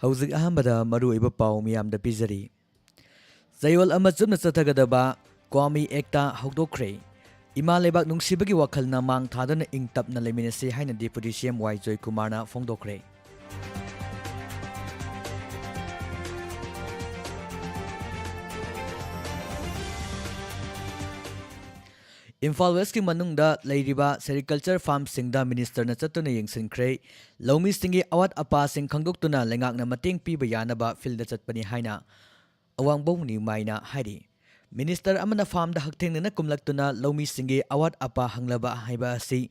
ꯍꯧꯖꯤꯛ ꯑꯍꯥꯟꯕꯗ ꯃꯔꯨꯑꯣꯏꯕ ꯄꯥꯎ ꯃꯤꯌꯥꯝꯗ ꯄꯤꯖꯔꯤ꯫ ꯆꯌꯣꯜ ꯑꯃ ꯆꯨꯞꯅ ꯆꯠꯊꯒꯗꯕ ꯀ꯭ꯋꯥꯃꯤ ꯑꯦꯛꯇ ꯍꯧꯗꯣꯛꯈ꯭ꯔꯦ꯫ ꯏꯃꯥ ꯂꯩꯕꯥꯛ ꯅꯨꯡꯁꯤꯕꯒꯤ ꯋꯥꯈꯜꯅ ꯃꯥꯡ ꯊꯥꯗꯨꯅ ꯏꯪ ꯇꯞꯅ ꯂꯩꯃꯤꯟꯅꯁꯤ ꯍꯥꯏꯅ ꯗꯤꯄꯨꯇꯤ ꯁꯤ ꯑꯦꯝ ꯋꯥꯏ ꯖꯣꯏꯀꯨꯃꯥꯔꯅ ꯐꯣꯡꯗꯣꯛꯈ꯭ꯔꯦ꯫ ꯏꯝꯐꯥꯜ ꯋꯦꯁꯀꯤ ꯃꯅꯨꯡꯗ ꯂꯩꯔꯤꯕ ꯁꯦꯔꯤꯀꯜꯆꯔ ꯐꯥꯔꯝꯁꯤꯡꯗ ꯃꯤꯅꯤꯁꯇꯔꯅ ꯆꯠꯇꯨꯅ ꯌꯦꯡꯁꯤꯟꯈ꯭ꯔꯦ꯫ ꯂꯧꯃꯤꯁꯤꯡꯒꯤ ꯑꯋꯥꯠ ꯑꯄꯥꯁꯤꯡ ꯈꯪꯗꯣꯛꯇꯨꯅ ꯂꯩꯉꯥꯛꯅ ꯃꯇꯦꯡ ꯄꯤꯕ ꯌꯥꯅꯕ ꯐꯤꯜꯗ ꯆꯠꯄꯅꯤ ꯍꯥꯏꯅ ꯑꯋꯥꯡꯕꯧ ꯅꯤꯎꯃꯥꯏꯅ ꯍꯥꯏꯔꯤ꯫ ꯃꯤꯅꯤꯁꯇꯔ ꯑꯃꯅ ꯐꯥꯔꯝꯗ ꯍꯛꯊꯦꯡꯅꯅ ꯀꯨꯝꯂꯛꯇꯨꯅ ꯂꯧꯃꯤꯁꯤꯡꯒꯤ ꯑꯋꯥꯠ ꯑꯄꯥ ꯍꯪꯂꯕ ꯍꯥꯏꯕ ꯑꯁꯤ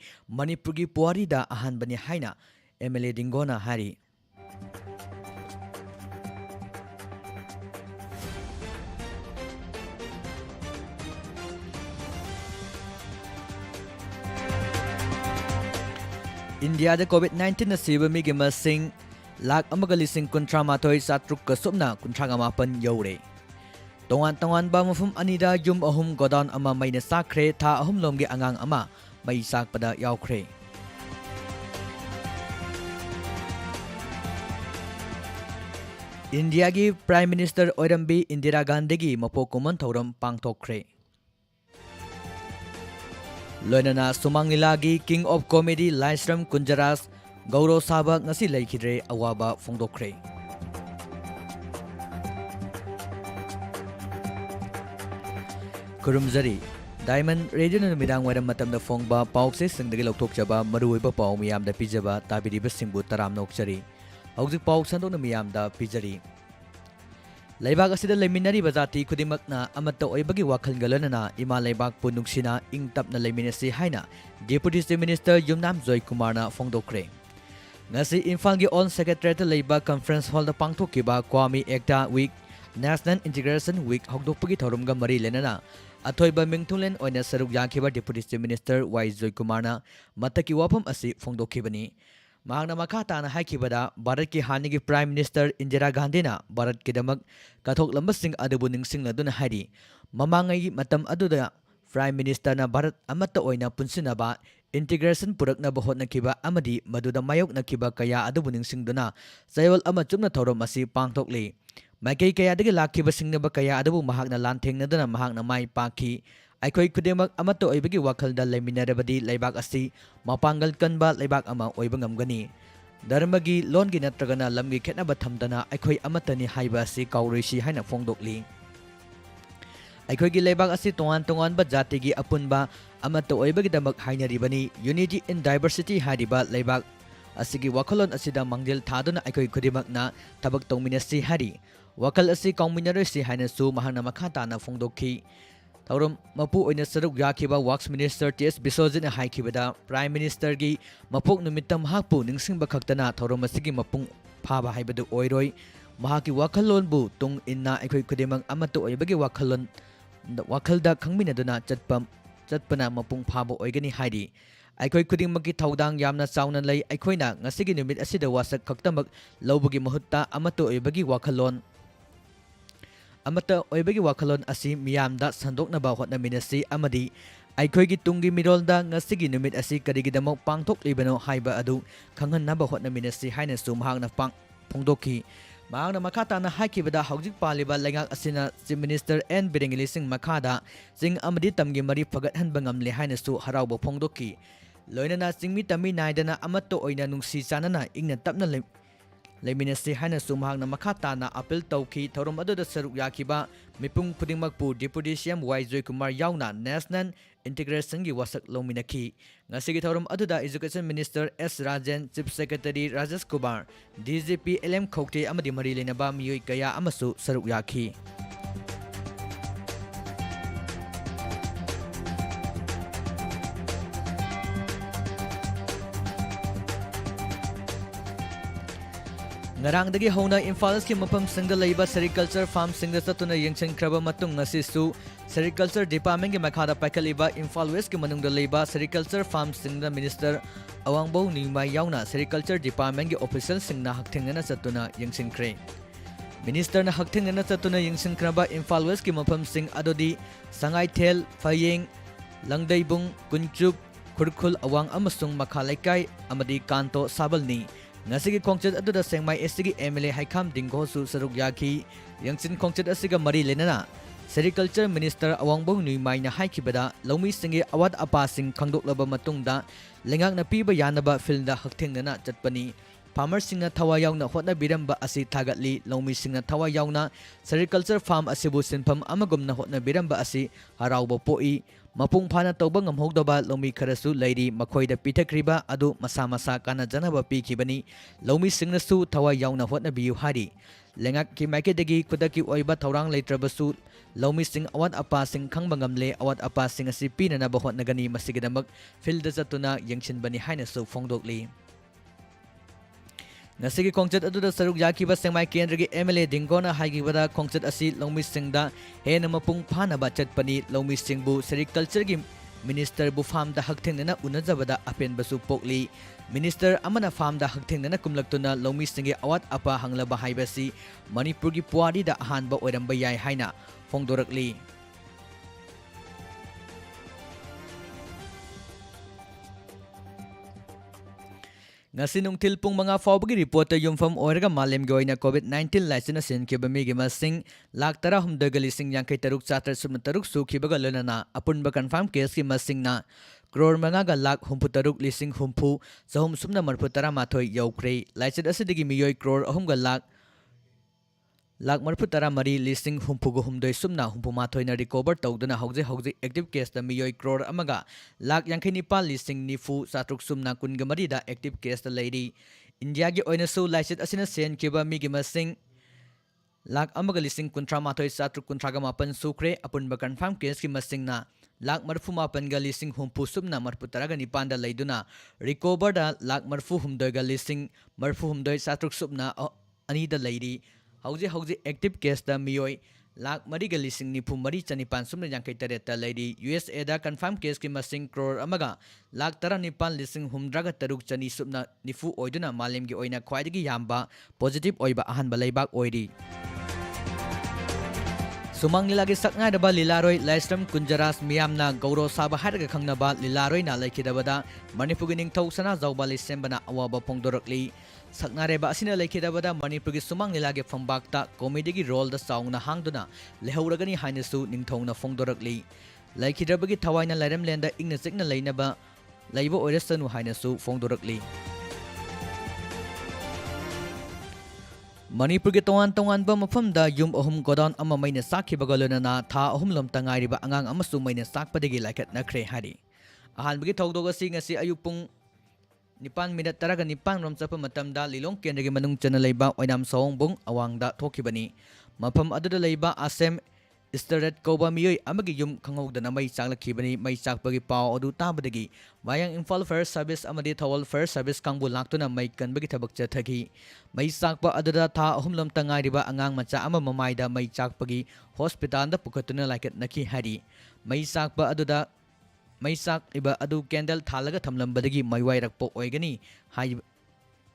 ꯃꯅꯤꯄꯨꯔꯒꯤ ꯄꯨꯋꯥꯔꯤꯗ ꯑꯍꯥꯟꯕꯅꯤ ꯍꯥꯏꯅ MLA ꯗꯤꯡꯒꯣꯅ ꯍꯥꯏꯔꯤ꯫ ꯏꯟꯗꯤꯌꯥꯗ ꯀꯣꯚꯤꯗ-19ꯅ ꯁꯤꯕ ꯃꯤꯒꯤ ꯃꯁꯤꯡ 1,53,739 ꯁꯨꯞꯅ 38 ꯌꯧꯔꯦ꯫ ꯇꯣꯉꯥꯟ-ꯇꯣꯉꯥꯟꯕ ꯃꯐꯝ ꯑꯅꯤꯗ ꯌꯨꯝ 3 ꯒꯣꯗꯥꯎꯟ ꯑꯃ ꯃꯩꯅ ꯆꯥꯛꯈ꯭ꯔꯦ꯫ ꯊꯥ 3 ꯂꯣꯝꯒꯤ ꯑꯉꯥꯡ ꯑꯃ ꯃꯩ ꯆꯥꯛꯄꯗ ꯌꯥꯎꯈ꯭ꯔꯦ꯫ ꯏꯟꯗꯤꯌꯥꯒꯤ ꯄ꯭ꯔꯥꯏꯝ ꯃꯤꯅꯤꯁꯇꯔ ꯑꯣꯏꯔꯝꯕꯤ ꯏꯟꯗꯤꯔꯥ ꯒꯥꯟꯙꯤꯒꯤ ꯃꯄꯣꯛ ꯀꯨꯝꯑꯣꯟ ꯊꯧꯔꯝ ꯄꯥꯡꯊꯣꯛꯈ꯭ꯔꯦ꯫ ꯂꯣꯏꯅꯅ ꯁꯨꯃꯥꯡ ꯂꯤꯂꯥꯒꯤ king of comedy Laishram ꯀꯨꯟꯖꯔꯥꯖ Gouro ꯁꯥꯕ ꯉꯁꯤ ꯂꯩꯈꯤꯗ꯭ꯔꯦ, ꯑꯋꯥꯕ ꯐꯣꯡꯗꯣꯛꯈ꯭ꯔꯦ꯫ ꯈꯨꯔꯨꯝꯖꯔꯤ ꯗꯥꯏꯃꯟ ꯔꯦꯗꯤꯑꯣꯅ ꯅꯨꯃꯤꯗꯥꯡ ꯋꯥꯏꯔꯝ ꯃꯇꯝꯗ ꯐꯣꯡꯕ ꯄꯥꯎꯆꯦꯁꯤꯡꯗꯒꯤ ꯂꯧꯊꯣꯛꯆꯕ ꯃꯔꯨꯑꯣꯏꯕ ꯄꯥꯎ ꯃꯤꯌꯥꯝꯗ ꯄꯤꯖꯕ ꯇꯥꯕꯤꯔꯤꯕꯁꯤꯡꯕꯨ ꯇꯔꯥꯝꯅ ꯑꯣꯛꯆꯔꯤ꯫ ꯍꯧꯖꯤꯛ ꯄꯥꯎ ꯁꯟꯗꯣꯛꯅ ꯃꯤꯌꯥꯝꯗ ꯄꯤꯖꯔꯤ꯫ ꯂꯩꯕꯥꯛ ꯑꯁꯤꯗ ꯂꯩꯃꯤꯟꯅꯔꯤꯕ ꯖꯥꯇꯤ ꯈꯨꯗꯤꯡꯃꯛꯅ ꯑꯃꯠꯇ ꯑꯣꯏꯕꯒꯤ ꯋꯥꯈꯜꯒ ꯂꯣꯏꯅꯅ ꯏꯃꯥ ꯂꯩꯕꯥꯛꯄꯨ ꯅꯨꯡꯁꯤꯅ ꯏꯪ ꯇꯞꯅ ꯂꯩꯃꯤꯟꯅꯁꯤ ꯍꯥꯏꯅ ꯗꯤꯄꯨꯇꯤ ꯆꯤꯐ ꯃꯤꯅꯤꯁꯇꯔ ꯌꯨꯝꯅꯥꯝ ꯖꯣꯏꯀꯨꯃꯥꯔꯅ ꯐꯣꯡꯗꯣꯛꯈ꯭ꯔꯦ꯫ ꯉꯁꯤ ꯏꯝꯐꯥꯜꯒꯤ ꯑꯣꯜ ꯁꯦꯀ꯭ꯔꯦꯇꯔꯤꯌꯦꯠꯇ ꯂꯩꯕ ꯀꯟꯐꯔꯦꯟꯁ ꯍꯣꯜꯗ ꯄꯥꯡꯊꯣꯛꯈꯤꯕ Qaumi Ekta week national integration week ꯍꯧꯗꯣꯛꯄꯒꯤ ꯊꯧꯔꯝꯒ ꯃꯔꯤ ꯂꯩꯅꯅ ꯑꯊꯣꯏꯕ ꯃꯤꯡꯊꯨꯡꯂꯦꯟ ꯑꯣꯏꯅ ꯁꯔꯨꯛ ꯌꯥꯈꯤꯕ ꯗꯤꯄꯨꯇꯤ ꯆꯤꯐ ꯃꯤꯅꯤꯁꯇꯔ ꯋꯥꯏ ꯖꯣꯏꯀꯨꯃꯥꯔꯅ ꯃꯊꯛꯀꯤ ꯋꯥꯐꯝ ꯑꯁꯤ ꯐꯣꯡꯗꯣꯛꯈꯤꯕꯅꯤ꯫ ꯃꯍꯥꯛꯅ ꯃꯈꯥ ꯇꯥꯅ ꯍꯥꯏꯈꯤꯕꯗ ꯚꯥꯔꯠꯀꯤ ꯍꯥꯟꯅꯒꯤ ꯄ꯭ꯔꯥꯏꯝ ꯃꯤꯅꯤꯁꯇꯔ ꯏꯟꯗꯤꯔꯥ ꯒꯥꯟꯙꯤꯅ ꯚꯥꯔꯠꯀꯤꯗꯃꯛ ꯀꯠꯊꯣꯛꯂꯝꯕꯁꯤꯡ ꯑꯗꯨꯕꯨ ꯅꯤꯡꯁꯤꯡꯂꯗꯨꯅ ꯍꯥꯏꯔꯤ ꯃꯃꯥꯡꯉꯩꯒꯤ ꯃꯇꯝ ꯑꯗꯨꯗ ꯄ꯭ꯔꯥꯏꯝ ꯃꯤꯅꯤꯁꯇꯔꯅ ꯚꯥꯔꯠ ꯑꯃꯠꯇ ꯑꯣꯏꯅ ꯄꯨꯟꯁꯤꯟꯅꯕ ꯏꯟꯇꯤꯒ꯭ꯔꯦꯁꯟ ꯄꯨꯔꯛꯅꯕ ꯍꯣꯠꯅꯈꯤꯕ ꯑꯃꯗꯤ ꯃꯗꯨꯗ ꯃꯥꯌꯣꯛꯅꯈꯤꯕ ꯀꯌꯥ ꯑꯗꯨꯕꯨ ꯅꯤꯡꯁꯤꯡꯗꯨꯅ ꯆꯌꯣꯜ ꯑꯃ ꯆꯨꯞꯅ ꯊꯧꯔꯝ ꯑꯁꯤ ꯄꯥꯡꯊꯣꯛꯂꯤ꯫ ꯃꯥꯏꯀꯩ ꯀꯌꯥꯗꯒꯤ ꯂꯥꯛꯈꯤꯕ ꯁꯤꯡꯅꯕ ꯀꯌꯥ ꯑꯗꯨꯕꯨ ꯃꯍꯥꯛꯅ ꯂꯥꯟꯊꯦꯡꯅꯗꯨꯅ ꯃꯍꯥꯛꯅ ꯃꯥꯏ ꯄꯥꯛꯈꯤ꯫ ꯑꯩꯈꯣꯏ ꯈꯨꯗꯤꯡꯃꯛ ꯑꯃꯠꯇ ꯑꯣꯏꯕꯒꯤ ꯋꯥꯈꯜꯗ ꯂꯩꯃꯤꯟꯅꯔꯕꯗꯤ ꯂꯩꯕꯥꯛ ꯑꯁꯤ ꯃꯄꯥꯡꯒꯜ ꯀꯟꯕ ꯂꯩꯕꯥꯛ ꯑꯃ ꯑꯣꯏꯕ ꯉꯝꯒꯅꯤ꯫ ꯙꯔꯃꯒꯤ, ꯂꯣꯟꯒꯤ ꯅꯠꯇ꯭ꯔꯒꯅ ꯂꯝꯒꯤ ꯈꯦꯠꯅꯕ ꯊꯝꯗꯅ ꯑꯩꯈꯣꯏ ꯑꯃꯠꯇꯅꯤ ꯍꯥꯏꯕ ꯑꯁꯤ ꯀꯥꯎꯔꯣꯏꯁꯤ ꯍꯥꯏꯅ ꯐꯣꯡꯗꯣꯛꯂꯤ꯫ ꯑꯩꯈꯣꯏꯒꯤ ꯂꯩꯕꯥꯛ ꯑꯁꯤ ꯇꯣꯉꯥꯟ ꯇꯣꯉꯥꯟꯕ ꯖꯥꯇꯤꯒꯤ ꯑꯄꯨꯟꯕ ꯑꯃꯠꯇ ꯑꯣꯏꯕꯒꯤꯗꯃꯛ ꯍꯥꯏꯅꯔꯤꯕꯅꯤ꯫ ꯌꯨꯅꯤꯇꯤ ꯏꯟ ꯗꯥꯏꯕꯔꯁꯤꯇꯤ ꯍꯥꯏꯔꯤꯕ ꯂꯩꯕꯥꯛ ꯑꯁꯤꯒꯤ ꯋꯥꯈꯜꯂꯣꯟ ꯑꯁꯤꯗ ꯃꯥꯡꯖꯤꯜ ꯊꯥꯗꯨꯅ ꯑꯩꯈꯣꯏ ꯈꯨꯗꯤꯡꯃꯛꯅ ꯊꯕꯛ ꯇꯧꯃꯤꯟꯅꯁꯤ ꯍꯥꯏꯔꯤ꯫ ꯋꯥꯈꯜ ꯑꯁꯤ ꯀꯥꯎꯃꯤꯟꯅꯔꯣꯏꯁꯤ ꯍꯥꯏꯅꯁꯨ ꯃꯍꯥꯛꯅ ꯃꯈꯥ ꯇꯥꯅ ꯐꯣꯡꯗꯣꯛꯈꯤ꯫ ꯊꯧꯔꯝ ꯃꯄꯨ ꯑꯣꯏꯅ ꯁꯔꯨꯛ ꯌꯥꯈꯤꯕ ꯋꯥꯛꯁ ꯃꯤꯅꯤꯁꯇꯔ ꯇꯤ.ꯑꯦꯁ. ꯕꯤꯁ꯭ꯋꯖꯤꯠꯅ ꯍꯥꯏꯈꯤꯕꯗ ꯄ꯭ꯔꯥꯏꯝ ꯃꯤꯅꯤꯁꯇꯔꯒꯤ ꯃꯄꯣꯛ ꯅꯨꯃꯤꯠꯇ ꯃꯍꯥꯛꯄꯨ ꯅꯤꯡꯁꯤꯡꯕ ꯈꯛꯇꯅ ꯊꯧꯔꯝ ꯑꯁꯤꯒꯤ ꯃꯄꯨꯡ ꯐꯥꯕ ꯍꯥꯏꯕꯗꯨ ꯑꯣꯏꯔꯣꯏ꯫ ꯃꯍꯥꯛꯀꯤ ꯋꯥꯈꯜꯂꯣꯟꯕꯨ ꯇꯨꯡ ꯏꯟꯅ ꯑꯩꯈꯣꯏ ꯈꯨꯗꯤꯡꯃꯛ ꯑꯃꯠꯇ ꯑꯣꯏꯕꯒꯤ ꯋꯥꯈꯜꯗ ꯈꯪꯃꯤꯟꯅꯗꯨꯅ ꯆꯠꯄꯅ ꯃꯄꯨꯡ ꯐꯥꯕ ꯑꯣꯏꯒꯅꯤ ꯍꯥꯏꯔꯤ꯫ ꯑꯩꯈꯣꯏ ꯈꯨꯗꯤꯡꯃꯛꯀꯤ ꯊꯧꯗꯥꯡ ꯌꯥꯝꯅ ꯆꯥꯎꯅ ꯂꯩ꯫ ꯑꯩꯈꯣꯏꯅ ꯉꯁꯤꯒꯤ ꯅꯨꯃꯤꯠ ꯑꯁꯤꯗ ꯋꯥꯁꯛ ꯈꯛꯇꯃꯛ ꯂꯧꯕꯒꯤ ꯃꯍꯨꯠꯇ ꯑꯃꯠꯇ ꯑꯣꯏꯕꯒꯤ ꯋꯥꯈꯜꯂꯣꯟ ꯑꯁꯤ ꯃꯤꯌꯥꯝꯗ ꯁꯟꯗꯣꯛꯅꯕ ꯍꯣꯠꯅꯃꯤꯟꯅꯁꯤ ꯑꯃꯗꯤ ꯑꯩꯈꯣꯏꯒꯤ ꯇꯨꯡꯒꯤ ꯃꯤꯔꯣꯜꯗ ꯉꯁꯤꯒꯤ ꯅꯨꯃꯤꯠ ꯑꯁꯤ ꯀꯔꯤꯒꯤꯗꯃꯛ ꯄꯥꯡꯊꯣꯛꯂꯤꯕꯅꯣ ꯍꯥꯏꯕ ꯑꯗꯨ ꯈꯪꯍꯟꯅꯕ ꯍꯣꯠꯅꯃꯤꯟꯅꯁꯤ ꯍꯥꯏꯅꯁꯨ ꯃꯍꯥꯛꯅ ꯐꯣꯡꯗꯣꯛꯈꯤ꯫ ꯃꯍꯥꯛꯅ ꯃꯈꯥ ꯇꯥꯅ ꯍꯥꯏꯈꯤꯕꯗ ꯍꯧꯖꯤꯛ ꯄꯥꯜꯂꯤꯕ ꯂꯩꯉꯥꯛ ꯑꯁꯤꯅ ꯆꯤꯐ ꯃꯤꯅꯤꯁꯇꯔ ꯑꯦꯟ. ꯕꯤꯔꯦꯟꯒꯤ ꯂꯤꯁꯤꯡ ꯃꯈꯥꯗ ꯆꯤꯡ ꯑꯃꯗꯤ ꯇꯝꯒꯤ ꯃꯔꯤ ꯐꯒꯠꯍꯟꯕ ꯉꯝꯂꯦ ꯍꯥꯏꯅꯁꯨ ꯍꯔꯥꯎꯕ ꯐꯣꯡꯗꯣꯛꯈꯤ꯫ ꯂꯣꯏꯅꯅ ꯆꯤꯡꯃꯤ ꯇꯝꯃꯤ ꯅꯥꯏꯗꯅ ꯑꯃꯠꯇ ꯑꯣꯏꯅ ꯅꯨꯡꯁꯤ ꯆꯥꯟꯅꯅ ꯏꯪꯅ ꯇꯞꯅ ꯂꯩꯃꯤꯟꯅꯁꯤ ꯍꯥꯏꯅꯁꯨ ꯃꯍꯥꯛꯅ ꯃꯈꯥ ꯇꯥꯅ ꯑꯄꯤꯜ ꯇꯧꯈꯤ꯫ ꯊꯧꯔꯝ ꯑꯗꯨꯗ ꯁꯔꯨꯛ ꯌꯥꯈꯤꯕ ꯃꯤꯄꯨꯝ ꯈꯨꯗꯤꯡꯃꯛꯄꯨ ꯗꯤꯄꯨꯇꯤ ꯁꯤ.ꯑꯦꯝ. ꯋꯥꯏ ꯖꯣꯏꯀꯨꯃꯥꯔ ꯌꯥꯎꯅ ꯅꯦꯁꯅꯦꯜ ꯏꯟꯇꯤꯒ꯭ꯔꯦꯁꯟꯒꯤ ꯋꯥꯁꯛ ꯂꯧꯃꯤꯟꯅꯈꯤ꯫ ꯉꯁꯤꯒꯤ ꯊꯧꯔꯝ ꯑꯗꯨꯗ education minister S. Rajen, chief secretary Rajesh Kumar, DGP. L M. Khaute ꯑꯃꯗꯤ ꯃꯔꯤ ꯂꯩꯅꯕ ꯃꯤꯑꯣꯏ ꯀꯌꯥ ꯑꯃꯁꯨ ꯁꯔꯨꯛ ꯌꯥꯈꯤ꯫ ꯉꯔꯥꯡꯗꯒꯤ ꯍꯧꯅ ꯏꯝꯐꯥꯜ ꯏꯁꯀꯤ ꯃꯐꯝꯁꯤꯡꯗ ꯂꯩꯕ ꯁꯦꯔꯤꯀꯜꯆꯔ ꯐꯥꯔꯝꯁꯤꯡꯗ ꯆꯠꯇꯨꯅ ꯌꯦꯡꯁꯤꯟꯈ꯭ꯔꯕ ꯃꯇꯨꯡ ꯉꯁꯤꯁꯨ ꯁꯦꯔꯤꯀꯜꯆꯔ ꯗꯤꯄꯥꯔꯠꯃꯦꯟꯒꯤ ꯃꯈꯥꯗ ꯄꯥꯏꯈꯠꯂꯤꯕ ꯏꯝꯐꯥꯜ ꯋꯦꯁꯀꯤ ꯃꯅꯨꯡꯗ ꯂꯩꯕ ꯁꯦꯔꯤꯀꯜꯆꯔ ꯐꯥꯔꯝꯁꯤꯡꯗ ꯃꯤꯅꯤꯁꯇꯔ ꯑꯋꯥꯡꯕꯧ ꯅꯤꯎꯃꯥꯏ ꯌꯥꯎꯅ ꯁꯦꯔꯤꯀꯜꯆꯔ ꯗꯤꯄꯥꯔꯠꯃꯦꯟꯒꯤ ꯑꯣꯐꯤꯁꯤꯌꯦꯜꯁꯤꯡꯅ ꯍꯛꯊꯦꯡꯅꯅ ꯆꯠꯇꯨꯅ ꯌꯦꯡꯁꯤꯟꯈ꯭ꯔꯦ꯫ ಮಿನಿಸ್ಟರ್ನ ಹಕ್ತಿಂಗನ ಚತ್ತುನ ಯಂಗ್ಸಿಂಕ್ರಬ Imphal ವೆಸ್ಟ್ಕಿ ಮಫಮ್ಸಿಂಗ್ ಅದುದಿ ಸಂಗಾಯ್ಥೇಲ್, ಫಯೇಂಗ್, ಲಂಗ್ದೈಬುಂಗ್, ಕುಂಚುಪ್, ಖುರ್ಖುಲ್ ಅವಾಂಗ್ ಅಮಸುಂಗ್ ಮಖಾ ಲೈಕಾಯ್ Amedy ಕಾಂತೋ ಸಾಬಲ್ನಿ Ngasigi khongchat aduda Sengmai STG MLA Haikam Dingho su saruk yaki yangsin khongchat asiga mari lenana Sericulture Minister Awangbo Nuimai na haikibada Laumi Singi awat apa sing khangdoklaba matungda lengak na piba yanaba filda hakthengna chatpani Farmer singna thawa yauna hotna biramba asi thagatli Laumi singna thawa yauna Sericulture Farm asibu sinpham amagumna hotna biramba asi harauba poi Mapung phana tauba ngamhogdaba Laumi kharasu leiri makhoida pithakriba adu masa masa kana janaba pikhibani Laumi singna su thawa yauna hotna biu hari lengak ki makedagi kudaki oiba thaurang leitrabasu Laumi sing awat apa sing khangba ngamle awat apa sing asi pinana ba hotnagani masigidamak filda zatuna yangshinbani haina su phongdokli Ngasigi khongchat aduda saruk yakiba Sengmai Kendragi MLA Dingona haigibada khongchat asi Laumi singda hena mapung phana ba chatpani Laumi singbu Sericulture gi Minister bu farm da hakthengna unajabada apen basu pokli Minister amana farm da hakthengna kumlaktuna Laumi singi awat apa hanglaba haibasi Manipur gi puari da ahanba oiramba yai haina phongdorakli Ngasi nungtil pung mga fawbagi reporter yumfam oiraga malem gi oina COVID-19 laisina senkiba migi masing lak tara humdaga lising yangkai taruk chatar sumna taruk sukhibaga lonana apunba confirm case ki masing na crore manga ga lak humpu taruk lising humpu sahum sumna marpu tara mathoi yaukre laisit asidigi miyoi crore ahum ga lak marpu tara mari lising humpu go humdoi sumna humpu mathoi na recover tawduna hauji active case da miyoi crore amaga lak yangkai nipal lising nifu satruk sumna kunga mari da active case da lady India gi oina su laisit asina sen kiba migi masing lak amaga lising kuntra mathoi satruk kuntra ga mapan sukre apun ba confirm case ki masing na lak marfu mapan ga lising humpu sumna marpu tara ga nipan da leiduna recover da lak marfu humdoi ga lising marfu humdoi satruk sumna ani da lady hauji active case da miyoi lak mari ga lising nifu mari chanipan sumna yangkai tareta lady USA da confirm case ki masing crore amaga lak tara nipan lising humdraga taruk chani sumna nifu oiduna malem gi oina khwaidagi yamba positive oiba ahan balaibak oiri Sumang nilagi sakngai daba lilaroi Laistram Kunjaras miyamna gauro saba haraga khangnaba lilaroi na laikidabada Manipur gi ningthau sana zawbali sembana awaba phongdorakli Saknareba asina laikidabada Manipur gi sumang nilagi phambakta comedy gi role da saungna hangduna lehauragani hainasu ningthongna phongdorakli laikidabagi thawaina lairamlenda ingna chikna leinaba leiba oirasanu hainasu phongdorakli Manipur gi tongan ba mafamda yum ahum godown ama maina sakhibaga lonana tha ahum lom tangairiba angang amasu maina sakpadagi laikat nakre hari ahanbagi thogdoga ngasi ayupung Nipan minute taraga nipan rom chapa matamda lilong kendagi manung chana leiba oinam sawongbung awangda thokibani mafam aduda leiba asem Istaret koba miyoi amagi yum khangogdana mai chaklakibani mai chakpagi paw adu tabadagi wayang Imphal Fire Service amadi Thawal Fire Service kangbu laktuna mai kanbagi thabak chathagi mai chakpa aduda tha ahumlam tangairiba angang macha ama mamaida mai chakpagi hospital da pukatuna laikat nakhi hari mai chakpa aduda mai sak iba adu candle thalaga thamlambadagi maiwairakpo oigani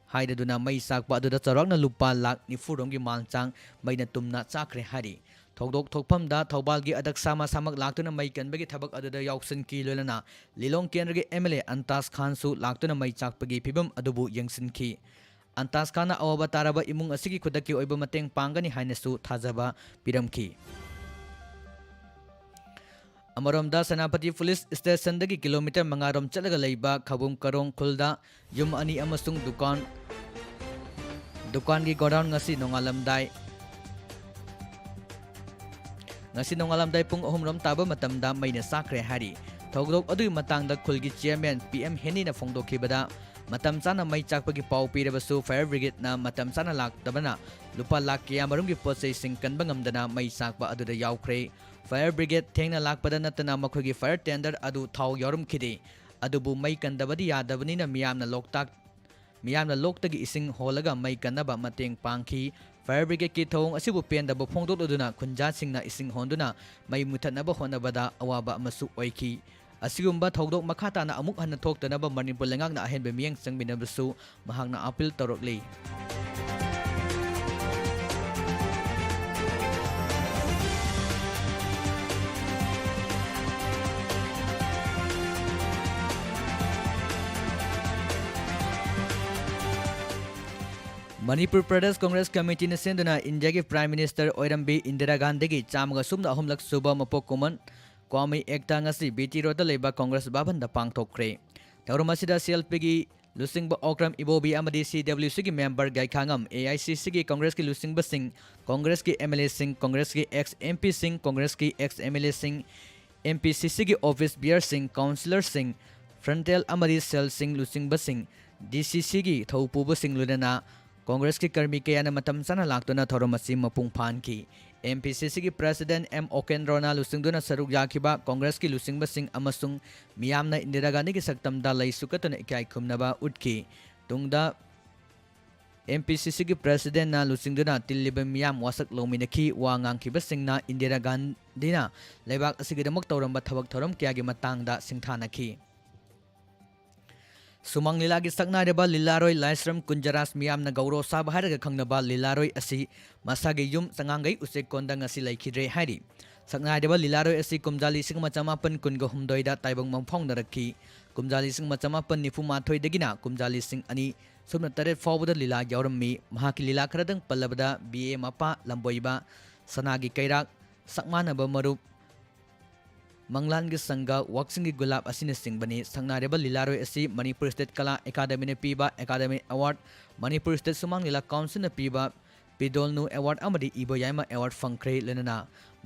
haidaduna mai sakpa aduda charakna lupa lak nifuromgi malchang maina tumna chakre hari Thogdok thokpamda Thaubalgi adak sama samak laktuna mai kanbagi thabak aduda yauksan ki lolana Lilong Kendragi MLA Antas Khan su laktuna mai chakpagi phibam adubu yangsin ki Antas Khan na awaba taraba imung asigi khudaki oiba mateng pangani hainasu thajaba piramki Amaromda Senapati Police Station dagi kilometer mangarom chalaga leiba Khabum Karong Khulda yum ani amasung dukan gi godown ngasi nongalamdai pung ahumram taba matamda maina sakre hari thogdok adu matangda khulgi chairman PM Heni na phongdokhibada matam chana mai chakpagi pau pirabasu fire brigade na matam chana laktabana lupa lak kya marumgi posai sing kanba ngamdana mai sakpa aduda yaukre fire brigade thengna lakpada natana makhogi fire tender adu thau yorum khide adubu mai kandabadi yadabani na miyamna loktagi ising holaga mai kanaba mateng pangki Fire Brigade ki thong asibu pendaba phongdok oduna khunja singna ising honduna mai muthanaba honabada awaba amasu oiki asigumba thogdok makhata na amuk hanna thoktanaba Manipur lengakna ahenbe miyang sangminabasu mahakna appeal torokli Manipur Pradesh Congress Committee na senduna India ki Prime Minister Oirambi Indira Gandhi ki chamaga sumna ahumlak suba mapok kuman Kwame Ekta ngasi BT Road da leba Congress Bhavan da pangthokre. Thaurum asida CLP ki Lusingba Okram Ibobi amadi CWC ki member Gaikhangam AICC ki Congress ki Lusingba Singh Congress ki MLA Singh Congress ki ex MP Singh Congress ki ex MLA Singh MPCC की office bearer Singh councillor Singh frontal अमरी cell Singh लुसिंग Singh DCC की थौपुब सिंह लुनना कांग्रेस की कर्मी कयाना मतम सना लाक्तुना थौरम असि मपुंग फान की MPCC की प्रेसिडेंट M ओकेंद्रोना लुसिंगदुना सरुक याखिबा कांग्रेस की लुसिंग सिंह अमसुंग मियामना इंदिरा गांधी की सक्तमदा लैसुकतन इकाई खुमनबा उठकी तुंगदा MPCC की प्रेसिडेंट ना लुसिंगदुना तिल्लिब मियाम वासक लोमिनखी वा ngankhibasingna इंदिरा गांधीना लेबाक असिगिदमक तौरंबा थबक थौरम क्यागी मतंगदा सिंथानखी सुमंग लीला की सकनारेबा लीलारोय लाइस्रम कुंजरास मियामना गौरव साब हारगा खंगनबा लीलारोय असि मसागे युम संगांगै उसे कोंदंग असि लैखिद्रे हारि सकनारेबा लीलारोय असि कुमजाली सिंग मचमापन कुनगो हुमदोइदा ताइबंग मंफाउंदरखी कुमजाली सिंग मचमापन निफुमाथोय दगिना कुमजाली सिंग अनि सुमन तरेट फाउबदा लीला यावरमी महाकी लीला खरदंग पल्लबदा BA मपा लंबोइबा सनागी कैराक सकमानबा मरुप मंगलान की संगा वक्सिंग की गुलाब असिन सिंगबनी संगनारेबा लीलारोय असि मणिपुर स्टेट कला एकाडेमी ने पीबा academy award Manipur state Sumang Lila council ने पीबा पिदोलनु अवार्ड अमदी इबोयामा अवार्ड फंख्रे लेनना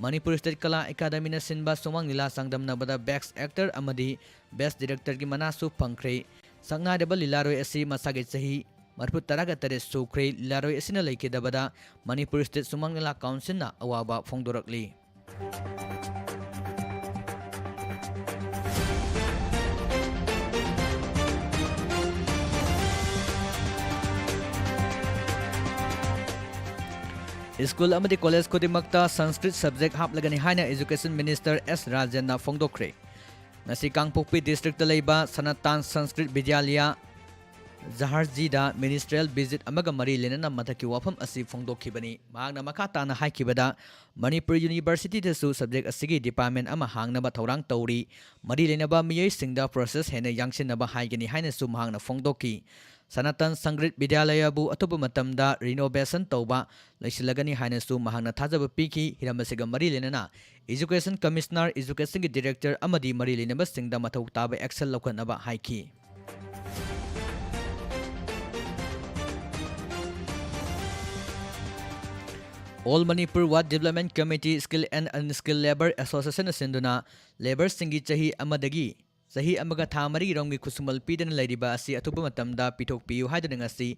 मणिपुर स्टेट कला एकाडेमी ने सिनबा सुमंग लीला संगदमनबदा बेस्ट एक्टर अमदी बेस्ट डायरेक्टर की मनासु फंख्रे संगनारेबा लीलारोय असि मसागे सही मरफु तरागा तरे सुख्रे लीलारोय असिना लैकेदबदा मणिपुर स्टेट सुमंग लीला काउंसिल ना अवाबा फोंदोरकली स्कूल अमदी कॉलेज खुदिमक्ता संस्कृत सब्जेक्ट हापलगनी हाइना एजुकेशन मिनिस्टर S राजेंना फोंदोखरे नसी कांगपोकपी डिस्ट्रिक्ट लेबा सनातन संस्कृत विद्यालय जहारजीदा मिनिस्ट्रियल विजिट अमगा मरी लेनना मथकी वाफम असि फोंदोखिबनी मागना मखा ताना हाइखिबदा मणिपुर यूनिवर्सिटी दसु सब्जेक्ट असिगी डिपार्टमेंट अमा हांगनबा थौरांग तौरी मरी लेनबा मियै सिंगदा प्रोसेस हेने यांगसिनबा हाइगनी हाइना सु मांगना फोंदोखि सनातन संस्कृत विद्यालयबु अतुब मतमदा रिनोवेशन तौबा लैसिलगनी हाइनसु महांगना थाजब पीखि हिरमसिग मरी लेनना एजुकेशन कमिश्नर एजुकेशन की डायरेक्टर अमदी मरी लेनबा सिंगदा मथौ ताब action लौखनबा हाइखि All Manipur Wat Development Committee Skill and Unskilled Labor Association Sinduna Labor Singi Chahi Amadagi Sahi Amaga Thamari Rongi Kusumal Pidan Ladiba Si Atuba Matamda Pitok Piu Hadanangasi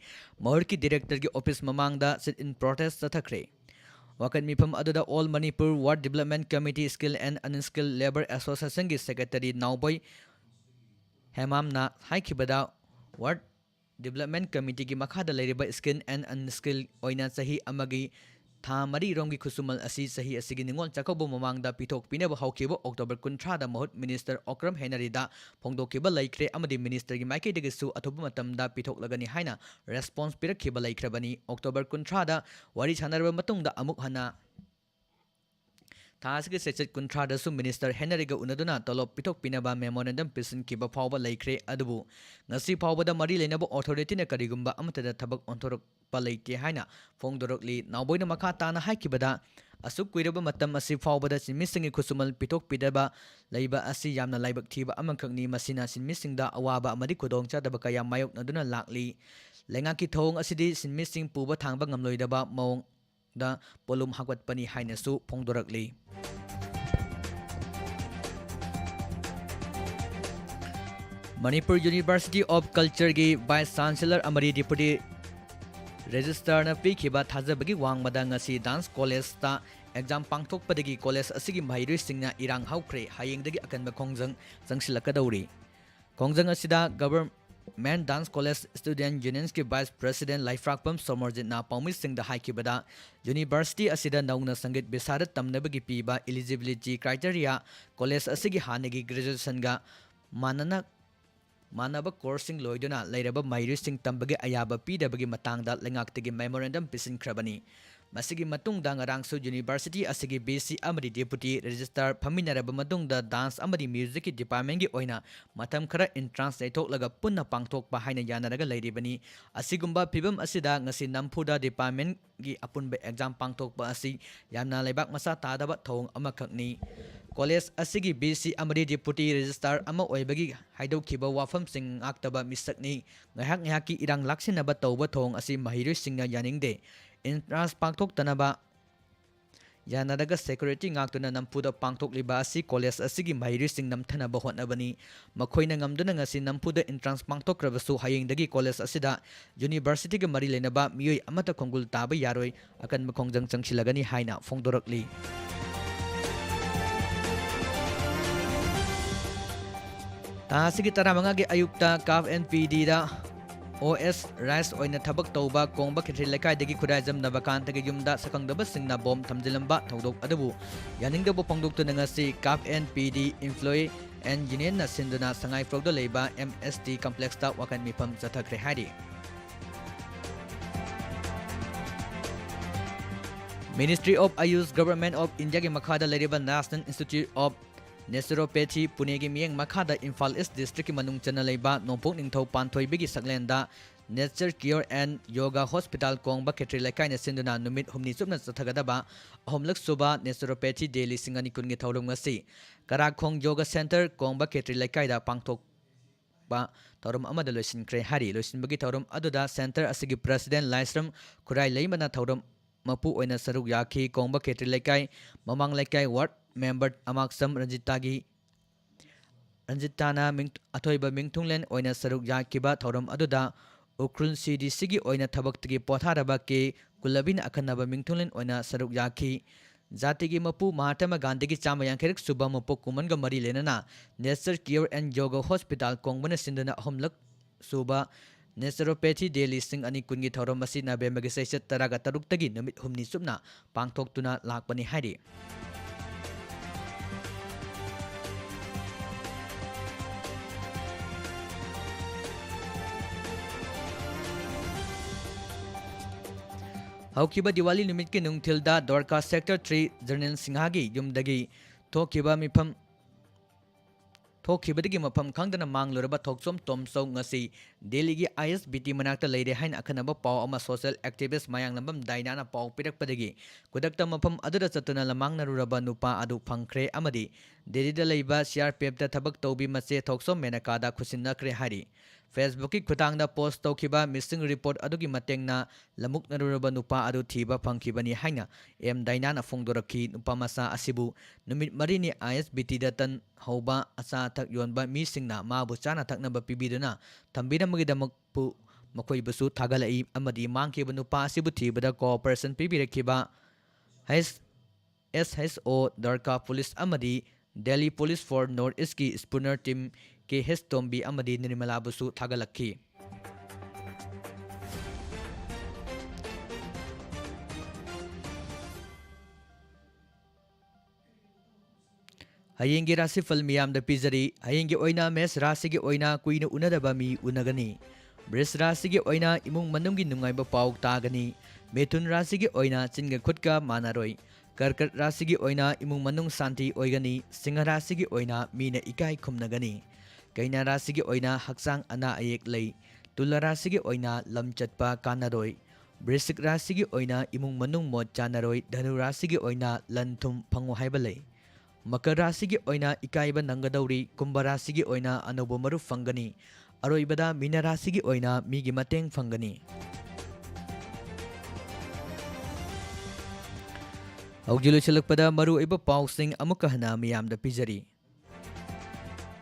Mahurki Director Ki Office Mamangda sit in protest Satakre Wakan Mipam Aduda All Manipur Wat Development Committee Skill and Unskilled Labor Association Ki Secretary Nauboy Hemam Na Haikibada Wat Development Committee Ki Makhada Ladiba Skill and Unskilled Oina Sahi Amagi Thamari Rongi Kusumal Asi Sahi Asigi Ningon Chakobo Mamangda Pitok Pinaba Haukibo October Kuntrada Mahut Minister Okram Henarida Pongdokiba Laikre Amadi Minister Maike Degisu Atubumatamda Pitok Lagani Haina Response Pirakiba Laikrebani October Kuntrada Wari Chanarba Matungda Amuk Hana Task Sechet Kuntrada Su Minister Henariga Unaduna Tolop Pitok Pinaba Memorandum Pisan Kiba Power Laikre Adabu Nasi Power the Mari Lenabo Authority Nakarigumba Amatada Tabak Ontorok Palake Haina Fongdorokli Nauboy Makatana Haikibada Asuk Quidaba Matam Asi Power that's missing Kusumal Pitok Pidaba Laiba Asi Yamna Laibak Tiba Amankani Masina sin missing da Awaba Madikudong Chadabakaya Mayok Naduna Lakli Lengaki Tong Asidi sin missing Puba Tangbangam Loidaba Mong da Polum Hagwat Pani Hainasu Pongdorakli Manipur University of Culture की Vice Chancellor Amari Deputy Registrar na pikhiba thajabagi wangmada ngasi dance college ta exam pangthokpadagi college asigi mahiru singna irang haukre hayengdagi akanba khongjang changsilakadauri khongjang asida government dance college student unions ki vice president Laifrakpam Somorjit na Paumi Singh da haikibada university asida nauna sangit bisarat tamnabagi piba eligibility criteria college asigi hanagi graduation ga Manaba coursing loiduna lairaba mahiru sing tambagi ayaba pidabagi matangda lengaktigi memorandum pisin krabani Masigi matungda ngarangsu university asigi BC amadi deputy registrar phaminaraba matungda dance amadi music ki department gi oina matam khara entrance leithok punna pangthokpa haina yanaraga leiribani asigumba phibam asida ngasi nampuda department gi apunba exam pangthokpa asi yamna leibak masa tadaba thong amakhakni college asigi BC amadi deputy registrar ama oibagi haidokhiba wafam sing aktaba misakni ngahak ngahaki irang laksinaba tawba thong asi mahiroi singna yaningde entrance pangthok tanaba yanadaga security ngakuna nampuda pangthok liba asi college asigi mahiri sing namthanaba hotnabani makhoina ngamduna ngasi nampuda entrance pangthok rabasu hayengdagi college asida university ga mari lenaba miyoi amata khongul taba yaroi akan makhongjang changsilagani haina phongdorakli ta asigi taramanga ge ayukta kaf NPD da OS Rice oina thabak tauba kongba khithri lekai dagi khudai jam nabakan tagi yumda sakangdaba singna bom thamjilamba thodok adabu yaningdabo pangdok tu ngasi kap NPD employee engineer na sinduna sangai frogdo leiba MST complex ta wakan mipam jathakre hari Ministry of Ayush Government of India ge makhada leriba National Institute of Naturopathy Pune gi miyeng makhada Imphal East District ki manung chana leiba Nongpok Ningthau Panthoi bigi saklenda Nature Cure and Yoga Hospital Kongba Khetri Lekai na sinduna numit humni chupna chathagadaba ahomlak suba Naturopathy Daily Singani kungi thaurum ngasi Karakhong Yoga Center Kongba Khetri Lekai da pangthok ba thaurum amada loisinkhre hari loisinbagi thaurum aduda center asigi president Laisram Khurai leimana thaurum mapu oina saruk yakhi Kongba Khetri Lekai mamang lekai ward member amaksam Ranjitana athoiba mingthunglen oina saruk yakiba thoram aduda ukrun CDC gi oina thabaktagi potharaba ke kulabin akhanaba mingthunglen oina saruk yakhi jati gi mapu Mahatma Gandhi gi chama yankherek suba mapu kuman ga mari lenana Nature Cure and Yoga Hospital kongbana sindana ahomlak suba Naturopathy Daily Sing ani kungi thoram masi na bemagi saisat taraga taruk tagi namit humni subna pangthok tuna lakpani hari Haukiba Diwali numit ki nungthilda Dwarka Sector 3 Journal Singhagi yumdagi thokiba mifam thokhibadagi mafam khangdana mangluraba thoksom tomsau ngasi Delhi gi ISBT manakta leire hain akhanaba paw ama social activist mayang lambam dainana paw pirakpadagi kudakta mafam adura chatuna lamang naruraba nupa adu phangkhre amadi Delhi da leiba CRPF da thabak tawbi mache thoksom menaka da khusinakre hari Facebook ki khutangda post tawkhiba missing report adugi matengna lamuk naruraba nupa adu thiba phangkhibani haina M dainana phongdorakhi nupa masa asibu numit marini ISBT da tan hauba asa thak yonba mi singna mabu chana thaknaba pibiduna thambiramugidamak pu makhoi basu thagalai amadi mangkhiba nupa asibu thibada cooperation pibirakhiba SHO Dwarka Police amadi Delhi Police for North East ki Spooner team ke Hestombi amadi Nirmala basu thagalakhi Hayengi rasi fal miyam da pizari hayengi oina mes rasi gi oina kuina unadaba mi unagani Bris rasi gi oina imung manunggi nungaiba pauk tagani Methun rasi gi oina chinga khutka manaroi Karkat rasi gi oina imung manung santi oigani Singha rasi gi oina mina ikai khumnagani Kaina rasi gi oina haksang ana ayek lei Tula rasi gi oina lam chatpa kanaroi Brisik rasi gi oina imung manung mod chanaroi Dhanu rasi gi oina lanthum phangu haiba lei Makar rasi gi oina ikaiba nangadauri Kumbha rasi gi oina anobo maru fangani Aroibada mina rasi gi oina migi mateng fangani Haujilu chalakpada maru iba pausing amuka hana miyamda pizari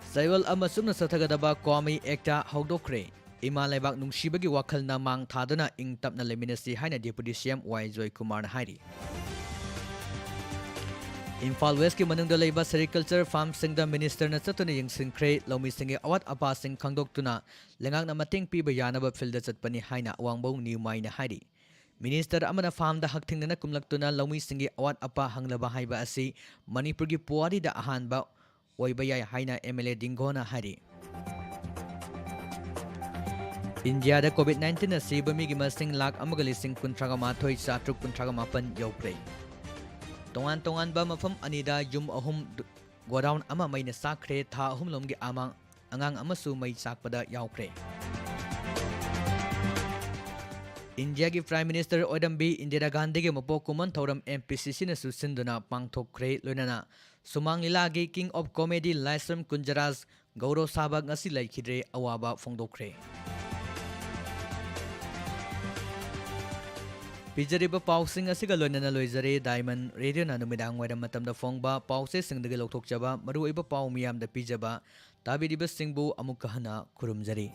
Saiwal ama sumna sathagadaba Kwame Ekta haudokre Ima laibak nungshibagi wakal na mang thadana ing tapna leminasi haina Deputy CM Y Joy Kumar na hari Imphal West ki manungda leiba Sericulture Farm Singda Minister na chatuna yingsinkre Lomi Singi awat apa sing khangdoktuna lengak na mating piba yanaba filda chatpani haina awangbong niumai na hari Minister amana farm da hakthingna kumlaktuna Lomi Singi awat apa hanglaba haiba asi Manipur gi puari da ahanba oiba yai haina MLA Dingona hari India COVID-19 asiba migi masing lakh amaga lising kuntraga mathoi satruk kuntraga mapan yaukrei. Tongan ba mafam anida yum ahum godown ama may nasakre tha ahum lomgi amang angang amasu may sakpada yaukrei. India ki Prime Minister Odambi Indira Gandhi ke mapo kuman thoram MPCC na susinduna pangthokre loinana sumang lilagi King of Comedy Laisram Kunjaras Gauro Sabag ngasi laikhidre awaba fongdokre. Pijariba pausing asiga loinana loizare Diamond Radio na numidang wadam matamda fongba pause singdagi lokthokjaba maruiba pau miyamda pijaba tabiriba singbu amukahana kurumjari.